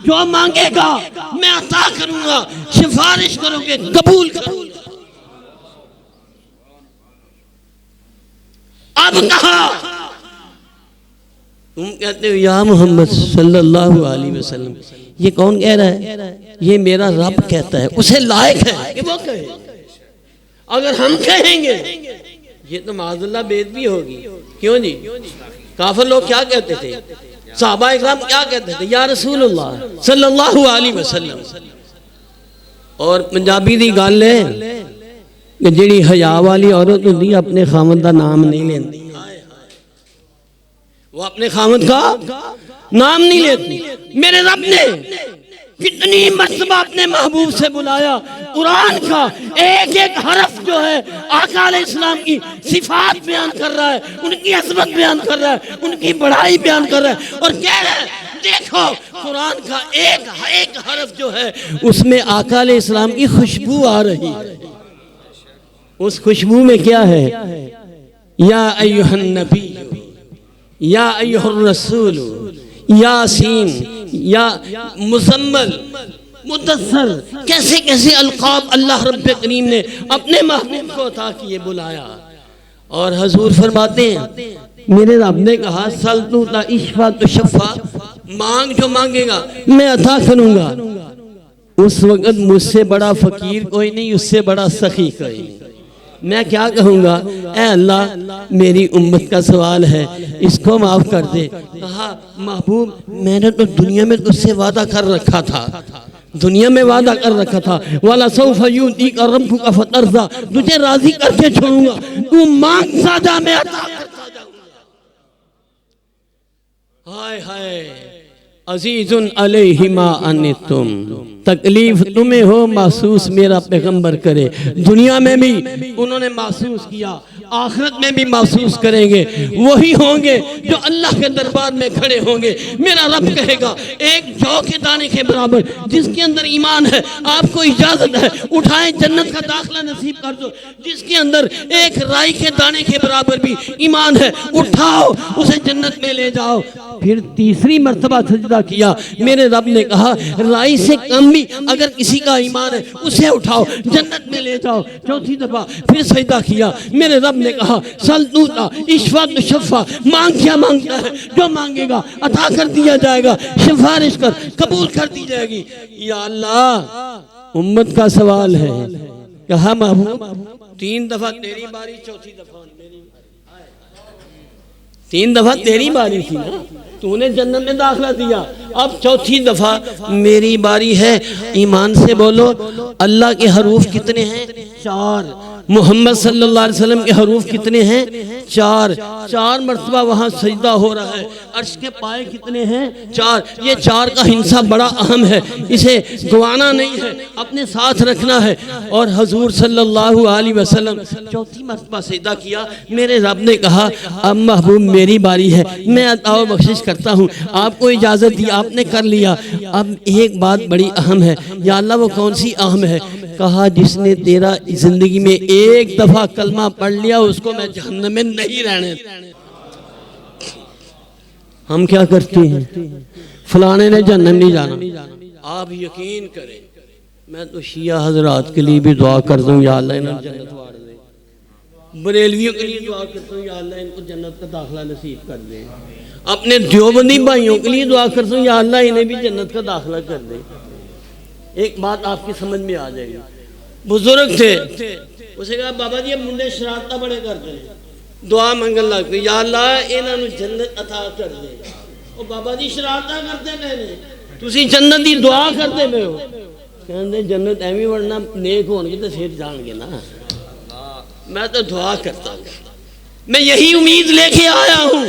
جو مانگے گا میں عطا کروں گا، سفارش کرو گے قبول کروں گا۔ اب کہا تم کہتے ہو یا محمد صلی اللہ علیہ وسلم، یہ کون کہہ رہا ہے؟ یہ میرا رب کہتا ہے، اسے لائق ہے کہ وہ کہے۔ اگر ہم کہیں گے یہ تو معاذ اللہ بے ادبی ہوگی۔ کیوں جی؟ کافر لوگ کیا کہتے تھے؟ صحابہ اکرام کیا کہتے تھے؟ یا رسول اللہ صلی اللہ علیہ وسلم۔ اور پنجابی دی گل ہے کہ جڑی حیا والی عورت ہوندی اپنے خامد دا نام نہیں لیندی، وہ اپنے خامد کا نام نہیں لیتی۔ میرے رب نے کتنی مرتبہ اپنے محبوب سے بلایا، قرآن کا ایک ایک حرف جو ہے آقا علیہ السلام کی صفات بیان کر رہا ہے، ان کی عظمت بیان کر رہا ہے، ان کی بڑائی بیان کر رہا ہے، اور کہہ رہا ہے دیکھو قرآن کا ایک ایک حرف جو ہے اس میں آقا علیہ السلام کی خوشبو آ رہی ہے۔ اس خوشبو میں کیا ہے؟ یا ایھا النبی، یا ایھا الرسول، یاسین، یا مزمل، مدثر، کیسے کیسے القاب اللہ رب کریم نے اپنے محبوب کو عطا کیے بلایا۔ اور حضور فرماتے ہیں میرے رب نے کہا سل تو اشفا تشفا، مانگ جو مانگے گا میں عطا کروں گا۔ اس وقت مجھ سے بڑا فقیر کوئی نہیں، اس سے بڑا سخی کوئی نہیں۔ میں کیا کہوں گا؟ اے اللہ میری امت کا سوال ہے، اس کو معاف کر دے۔ کہا محبوب میں نے تو دنیا میں تجھ سے وعدہ کر رکھا تھا، دنیا میں وعدہ کر رکھا تھا وَلَسَوْفَ يُؤْتِيكَ رَبُّكَ فَتَرْضَىٰ، تجھے راضی کر کے چھوڑوں گا، تو مانگتا جا میں عطا کرتا جاؤں گا۔ ہائے ہائے عزیز علیہ ما عنتم، تکلیف تمہیں ہو محسوس میرا پیغمبر کرے، دنیا میں بھی انہوں نے محسوس کیا، آخرت میں بھی محسوس کریں گے، وہی ہوں گے جو اللہ کے دربار میں کھڑے ہوں گے۔ میرا رب کہے گا ایک جو کے دانے کے برابر جس کے اندر ایمان ہے آپ کو اجازت ہے اٹھائیں جنت کا داخلہ نصیب کر دو، جس کے اندر ایک رائی کے دانے کے برابر بھی ایمان ہے اٹھاؤ اسے جنت میں لے جاؤ۔ پھر تیسری مرتبہ سجدہ کیا، میرے رب نے کہا رائی سے کم بھی اگر کسی کا ایمان ہے اسے اٹھاؤ جنت میں لے جاؤ۔ چوتھی دفعہ پھر سجدہ کیا، میرے رب نے کہا سل توتا اشفع تشفع، مانگ کیا مانگتا ہے جو مانگے گا عطا کر دیا جائے گا، سفارش کر قبول کر دی جائے گی۔ یا اللہ امت کا سوال ہے، کہا محبوب 3 دفعہ تیری باری، چوتھی دفعہ میری، 3 دفعہ تیری باری تھی نا، تو نے جنت میں داخلہ دیا، اب چوتھی دفعہ میری باری ہے۔ ایمان سے بولو اللہ کے حروف کتنے ہیں؟ 4۔ محمد صلی اللہ علیہ وسلم کے حروف کتنے ہیں؟ 4۔ 4 مرتبہ وہاں سجدہ ہو رہا ہے۔ عرش کے پائے کتنے ہیں؟ 4۔ یہ 4 کا ہنسا بڑا اہم ہے، اسے گوانا نہیں ہے، اپنے ساتھ رکھنا ہے۔ اور حضور صلی اللہ علیہ وسلم چوتھی مرتبہ سجدہ کیا، میرے رب نے کہا اب محبوب میری باری ہے، میں عطا و بخشش کرتا ہوں، آپ کو اجازت دی آپ نے کر لیا، اب ایک بات بڑی اہم ہے۔ یا اللہ وہ کون سی اہم ہے؟ کہا جس نے تیرا زندگی میں ایک دفعہ کلمہ پڑھ لیا اس کو میں جہنم میں نہیں رہنے۔ ہم کیا کرتے ہیں؟ فلانے نے جہنم نہیں جانا، آپ یقین کریں میں تو شیعہ حضرات کے لیے بھی دعا کر دوں یا اللہ انہیں جنت وار دے، بریلویوں کے لیے دعا کرتا ہوں یا اللہ ان کو جنت کا داخلہ نصیب کر دے، اپنے دیوبندی بھائیوں کے لیے دعا کرتا ہوں یا اللہ انہیں بھی جنت کا داخلہ کر دے۔ ایک بات آپ کی سمجھ میں آ جائے گی، بزرگ تھے، اسے کہا بابا جی منڈے شرارتہ بڑے کرتے ہیں، دعا منگل لگتے یا اللہ انہوں نے جنت عطا کر دے۔ وہ بابا جی شرارتہ کرتے پہنے تسی جنت دی دعا کرتے پہ ہو، کہتے جنت ایویں ورنہ نیک ہون گے تو پھر جان گے نا، میں تو دعا کرتا ہوں، میں یہی امید لے کے آیا ہوں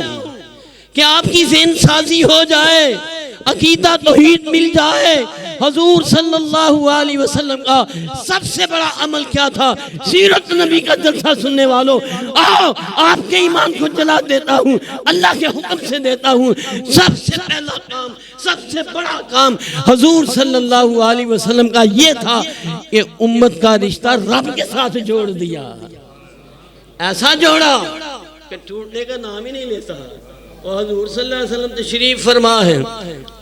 کہ آپ کی ذہن سازی ہو جائے، عقیدہ توحید مل جائے۔ حضور صلی اللہ علیہ وسلم کا سب سے بڑا عمل کیا تھا؟ سیرت نبی کا جلسہ سننے والوں آؤ آپ کے ایمان کو جلا دیتا ہوں، اللہ کے حکم سے دیتا ہوں۔ سب سے پہلا کام، سب سے بڑا کام حضور صلی اللہ علیہ وسلم کا یہ تھا کہ امت کا رشتہ رب کے ساتھ جوڑ دیا، ایسا جوڑا کہ ٹوٹنے کا نام ہی نہیں لیتا۔ اور حضور صلی اللہ علیہ وسلم تشریف فرما ہے،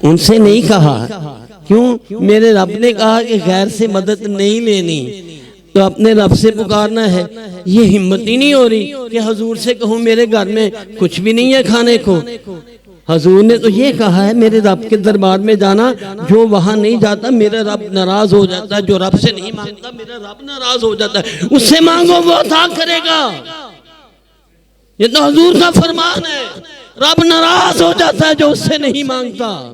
ان سے نہیں کہا کیوں؟ میرے رب نے کہا کہ غیر سے مدد نہیں لینی تو اپنے رب سے پکارنا ہے۔ یہ ہمت ہی نہیں ہو رہی کہ حضور سے کہوں میرے گھر میں کچھ بھی نہیں ہے کھانے کو۔ حضور نے تو یہ کہا ہے میرے رب کے دربار میں جانا، جو وہاں نہیں جاتا میرا رب ناراض ہو جاتا ہے، جو رب سے نہیں مانگتا میرا رب ناراض ہو جاتا ہے، اس سے مانگو وہ عطا کرے گا۔ یہ تو حضور کا فرمان ہے، رب ناراض ہو جاتا ہے جو اس سے نہیں مانگتا۔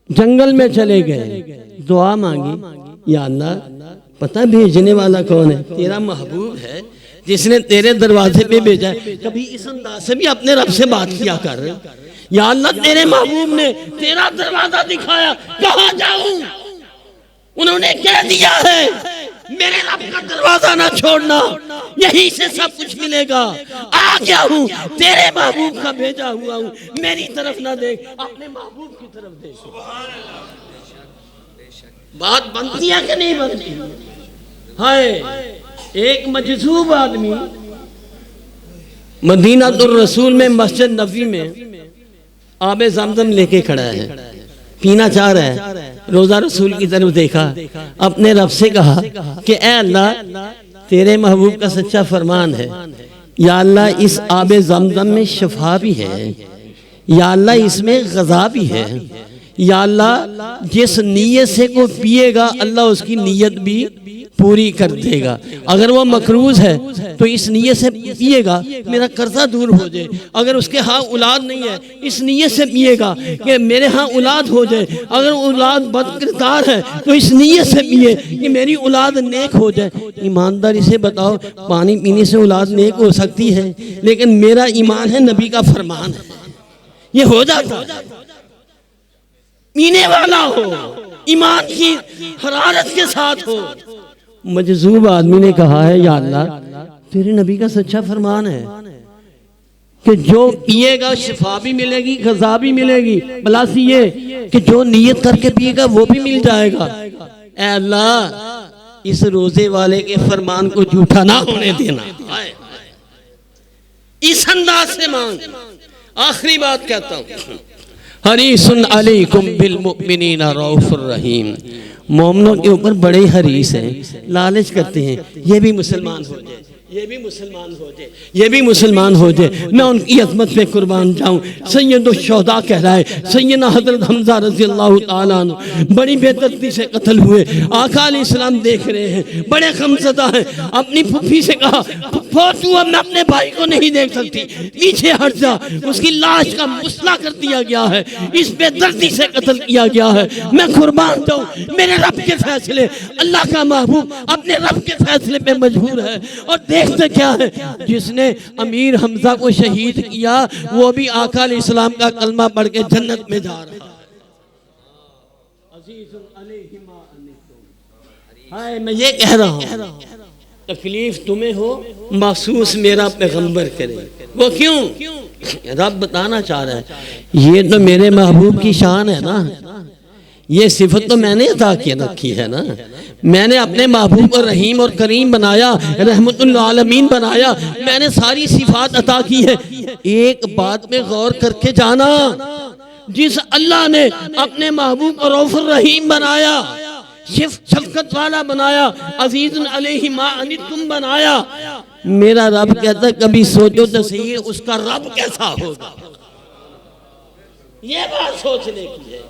جنگل میں چلے گئے، دعا مانگی، یا اللہ پتہ بھیجنے والا کون ہے؟ تیرا محبوب ہے جس نے تیرے دروازے پہ بھیجا ہے، کبھی اس انداز سے بھی اپنے رب سے بات کیا کر۔ یا اللہ تیرے محبوب نے تیرا دروازہ دکھایا، کہاں جاؤں؟ انہوں نے کہہ دیا ہے میرے رب کا دروازہ نہ چھوڑنا، یہیں سے سب کچھ ملے گا۔ آ گیا ہوں، تیرے محبوب کا بھیجا ہوا ہوں، میری طرف نہ دیکھ اپنے محبوب کی طرف دیکھ۔ بات بنتی ہے کہ نہیں بنتی؟ ہائے ایک مجذوب آدمی مدینہ الرسول میں مسجد نبوی میں آب زمزم لے کے کھڑا ہے، پینا چاہ رہا ہے، روزہ رسول کی طرف دیکھا، اپنے رب سے کہا کہ اے اللہ تیرے محبوب کا سچا فرمان ہے، یا اللہ اس آب زمزم میں شفا بھی ہے، یا اللہ اس میں غذا بھی ہے، یا اللہ جس نیت سے کو پیے گا اللہ اس کی نیت بھی پوری کر دے گا۔ اگر وہ مقروض ہے تو اس نیت سے پیے گا میرا قرضہ دور ہو جائے، اگر اس کے ہاں اولاد نہیں ہے اس نیت سے پیے گا کہ میرے ہاں اولاد ہو جائے، اگر اولاد بد کردار ہے تو اس نیت سے پیے کہ میری اولاد نیک ہو جائے۔ ایمانداری سے بتاؤ، پانی پینے سے اولاد نیک ہو سکتی ہے؟ لیکن میرا ایمان ہے، نبی کا فرمان ہے، یہ ہو جاتا ہے۔ پینے والا ہو، ایمان کی حرارت کے ساتھ ہو۔ مجذوب آدمی نے کہا ہے یا اللہ تیرے نبی کا سچا فرمان ہے کہ جو پیے گا شفا بھی ملے گی، غذا بھی ملے گی، پلس یہ کہ جو نیت کر کے پیے گا وہ بھی مل جائے گا۔ اے اللہ اس روزے والے کے فرمان کو جھوٹا نہ ہونے دینا، اس انداز سے مانگ۔ آخری بات کہتا ہوں، حریص علیکم بالمؤمنین رؤوف الرحیم، مومنوں کے اوپر بڑے حریص ہیں، لالچ کرتے ہیں یہ بھی مسلمان ہو جائے، یہ بھی مسلمان ہو جائے، یہ بھی مسلمان ہو جائے، میں ان کی عظمت پہ قربان جاؤں۔ سید الشہداء کہلائے سیدنا حضرت حمزہ رضی اللہ تعالیٰ عنہ بڑی بے دردی سے قتل ہوئے، آقا علیہ السلام دیکھ رہے ہیں، بڑے غمزدہ ہیں، اپنی پھوپھی سے کہا پھوپھو تو اب میں اپنے بھائی کو نہیں دیکھ سکتی، پیچھے ہٹ جا۔ اس کی لاش کا مسئلہ کر دیا گیا ہے، اس بے دردی سے قتل کیا گیا ہے، میں قربان جاؤں، میرے رب کے فیصلے، اللہ کا محبوب اپنے رب کے فیصلے پہ مجبور ہے۔ اور دیکھتے کیا ہے، جس نے امیر حمزہ کو شہید کیا وہ بھی آقا علیہ السلام کا کلمہ پڑھ کے جنت میں جا رہا ہے۔ میں یہ کہہ رہا ہوں تکلیف تمہیں ہو محسوس میرا پیغمبر کرے، وہ کیوں؟ رب بتانا چاہ رہا ہے یہ تو میرے محبوب کی شان ہے نا، یہ صفت تو میں نے عطا کی رکھی ہے نا، میں نے اپنے محبوب کو رحیم اور کریم بنایا، رحمت للعالمین بنایا، میں نے ساری صفات عطا کی ہے۔ ایک بات میں غور کر کے جانا، جس اللہ نے اپنے محبوب کو رؤوف الرحیم بنایا، شفقت والا بنایا، عزیز علیہ ما عنتم بنایا، میرا رب کہتا ہے کبھی سوچو تو صحیح اس کا رب کیسا ہوگا۔ یہ بات سوچنے کی ہے،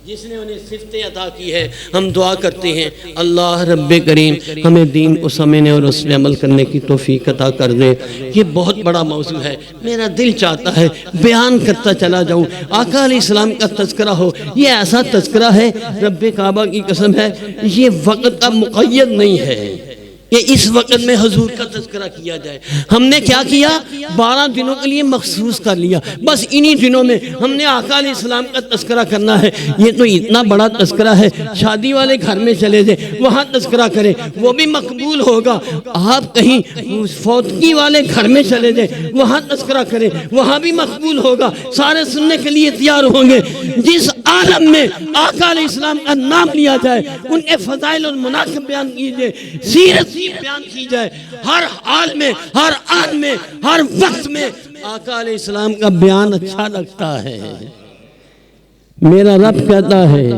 جس نے انہیں صفتیں عطا کی ہے۔ ہم دعا کرتے ہیں اللہ رب کریم ہمیں دین کو سمجھنے اور اس پہ عمل کرنے کی توفیق عطا کر دے۔ یہ بہت بڑا موضوع ہے، میرا دل چاہتا ہے بیان کرتا چلا جاؤں، آقا علیہ السلام کا تذکرہ ہو۔ یہ ایسا تذکرہ ہے، رب کعبہ کی قسم ہے یہ وقت کا مقید نہیں ہے کہ اس وقت میں حضور کا تذکرہ کیا جائے۔ ہم نے کیا کیا، 12 دنوں کے لیے مخصوص کر لیا، بس انہی دنوں میں ہم نے آقا علیہ السلام کا تذکرہ کرنا ہے۔ یہ تو اتنا بڑا تذکرہ ہے، شادی والے گھر میں چلے جائیں وہاں تذکرہ کریں وہ بھی مقبول ہوگا، آپ کہیں فوتگی والے گھر میں چلے جائیں وہاں تذکرہ کریں وہاں بھی مقبول ہوگا، سارے سننے کے لیے تیار ہوں گے۔ جس عالم میں آقا علیہ السلام کا نام لیا جائے، ان کے فضائل اور مناقب بیان کیجئے، سیرت بیان کی جائے، ہر حال میں، ہر آن میں، ہر وقت میں آقا علیہ السلام کا بیان اچھا لگتا ہے۔ میرا رب کہتا ہے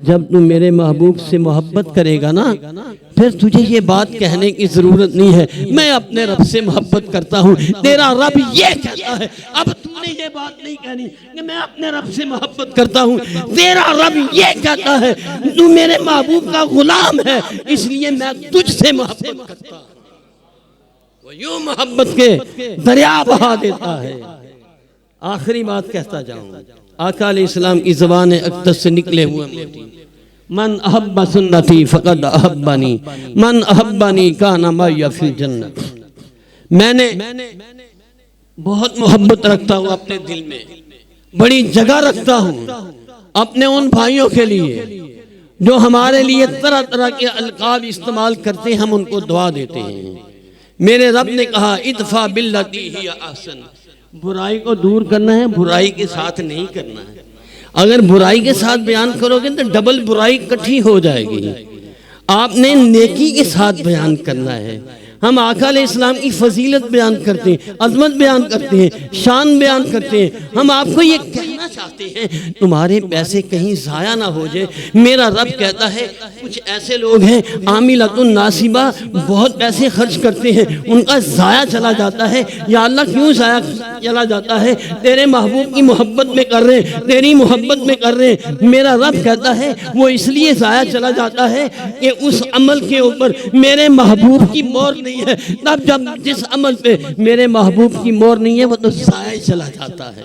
جب تم میرے محبوب سے محبت کرے گا نا پھر تجھے یہ بات کہنے کی ضرورت نہیں ہے میں اپنے رب سے محبت کرتا ہوں۔ تیرا رب یہ کہتا ہے، اب تو نے یہ بات نہیں کہنی کہ میں اپنے رب سے محبت کرتا ہوں، تیرا رب یہ کہتا ہے تو میرے محبوب کا غلام ہے اس لیے میں تجھ سے محبت کرتا ہوں۔ وہ یوں محبت کے دریا بہا دیتا ہے۔ آخری بات کہتا جاؤں، آقا علیہ السلام کی زبان اقدس سے نکلے ہوئے موٹی، من احب سنتی فقد احبنی من احبنی کان معی فی الجنت۔ میں نے بہت محبت رکھتا ہوں اپنے دل میں، بڑی جگہ رکھتا ہوں اپنے ان بھائیوں کے لیے جو ہمارے لیے طرح طرح کے القاب استعمال کرتے ہیں، ہم ان کو دعا دیتے ہیں۔ میرے رب نے کہا ادفع باللتی ہی احسن، برائی کو دور کرنا ہے، برائی کے ساتھ نہیں کرنا ہے۔ اگر برائی کے ساتھ بیان کرو گے تو ڈبل برائی کٹھی ہو جائے گی، آپ نے نیکی کے ساتھ بیان کرنا ہے۔ ہم آقا علیہ السلام کی فضیلت بیان کرتے ہیں، عظمت بیان کرتے ہیں، شان بیان کرتے ہیں، ہم آپ کو یہ کہنا چاہتے ہیں چاہتے ہیں تمہارے پیسے کہیں ضائع نہ ہو جائے۔ میرا رب کہتا ہے کچھ ایسے لوگ ہیں عاملۃ ناصبہ، بہت پیسے خرچ کرتے ہیں، ان کا ضائع چلا جاتا ہے۔ یا اللہ کیوں ضائع چلا جاتا ہے؟ تیرے محبوب کی محبت میں کر رہے ہیں، تیری محبت میں کر رہے ہیں۔ میرا رب کہتا ہے وہ اس لیے ضائع چلا جاتا ہے کہ اس عمل کے اوپر میرے محبوب کی مہر نہیں ہے۔ تب جب جس عمل پہ میرے محبوب کی مہر نہیں ہے وہ تو ضائع چلا جاتا ہے۔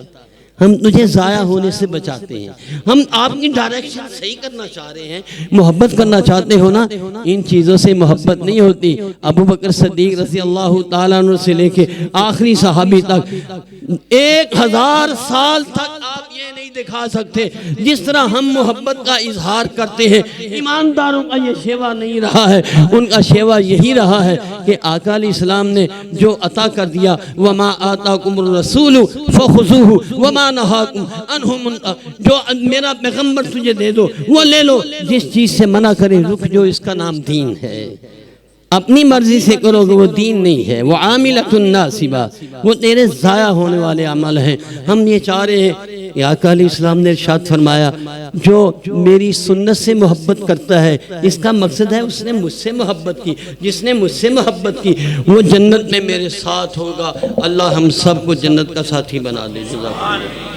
ہم تجھے ضائع ہونے سے بچاتے ہیں، ہم آپ کی ڈائریکشن صحیح کرنا چاہ رہے ہیں، محبت کرنا چاہتے ہو نا، ان چیزوں سے محبت نہیں ہوتی۔ ابو بکر صدیق رضی اللہ تعالیٰ عنہ سے لے کے آخری صحابی تک 1000 سال تک آپ یہ نہیں دکھا سکتے جس طرح ہم محبت کا اظہار کرتے ہیں۔ ایمانداروں کا یہ شیوا نہیں رہا ہے، ان کا شیوا یہی رہا ہے کہ آقا علیہ السلام نے جو عطا کر دیا، وَمَا آتَاكُمُ الرَّسُولُ فَخُذُوهُ وَمَا نَهَاكُمْ عَنْهُ مُنْتَهُ، جو میرا پیغمبر تجھے دے دو وہ لے لو، جس چیز سے منع کرے رک جو، اس کا نام دین ہے۔ اپنی مرضی سے کرو گے وہ دین نہیں ہے، وہ عاملۃ ناصبہ، وہ تیرے ضائع ہونے والے عمل ہیں۔ ہم یہ چاہ رہے ہیں کہ آقا علیہ السلام نے ارشاد فرمایا جو میری سنت سے محبت کرتا ہے، اس کا مقصد ہے اس نے مجھ سے محبت کی، جس نے مجھ سے محبت کی وہ جنت میں میرے ساتھ ہوگا۔ اللہ ہم سب کو جنت کا ساتھی بنا دے۔